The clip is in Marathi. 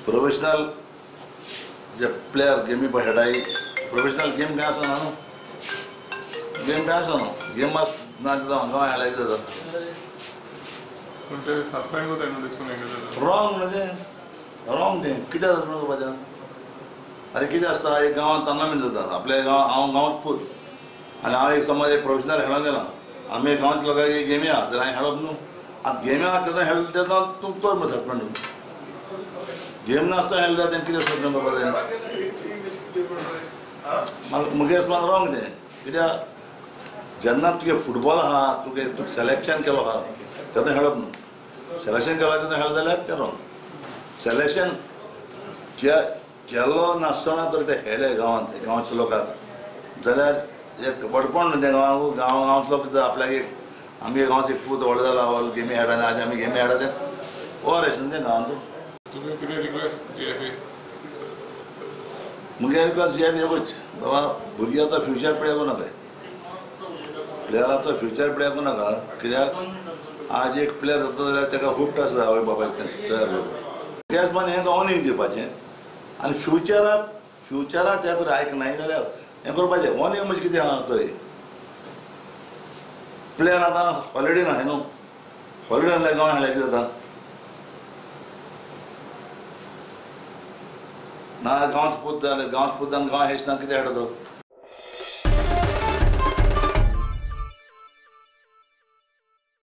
प्रोफेशनल जे प्लेयर गेमी पळय खेळटाय प्रोफेशनल गेम काय आसना न्हू गेम काय आसना गेम ना हांगा हाडला कितें जाता रॉंग म्हणजे रॉंग तें कितें जाता करपाचें अरे कितें आसता एक गांवांत टोर्नामेंट जाता आपल्या हांव गांवांत पूत आनी हांव एक समज एक प्रोफेशनल खेळोंक गेला आमी गांवांतल्या लोकांक एक गेमी आहा जाल्यार हांवें खेळप न्हू आतां गेमी आहा तेन्ना खेळटा तेन्ना तूं कर मरे सस्पेंड गेम नासता खेळटा तेन्ना कितें सस्पेंड करपाचें मुगे हिसपान रॉंग तें कित्याक जेन्ना तुगे फुटबॉल आहा तुगे सिलेक्शन केलो आहा तेन्ना खेळप न्हू सिलेक्शन केलो तेन्ना खेळटा जाल्यार तें रॉंग सिलेक्शन केल्लो नासतना तर ते खेळ्ळे गांवांतल्या लोकांक जाल्यार एक बडपण न्हू तें गांवांतलो कितें आपल्याक एक आमगे गांवांत एक पूत व्हड जाला गेमी खेळटा आनी आमी गेमी खेळटा तें ओवर एशन तें गांवांत मुगे रिक्वेस्ट एकूच बाबा भुरग्याचो फ्युचर पिड्यार करूं नाका प्लेयराचो फ्युचर पिड्यार करूं नाका कित्याक आज एक प्लेयर जाता जाल्यार ताका खूब त्रास जाता आवय बापायक तयार करपाक त्या हिसपान हें वॉर्निंग दिवपाचें आनी फ्युचराक तें जर आयकनाय जाल्यार हें करपाचें वॉर्निंग म्हणजे कितें आहा थंय प्लेयर आतां हॉलिडे ना न्हू हॉलिडे नासल्यार गांवांत खेळ्ळ्यार कितें जाता ना गांवच पूत जाल्यार गांवांत पूत जावन गांवांत हेचना कितें खेळटा तो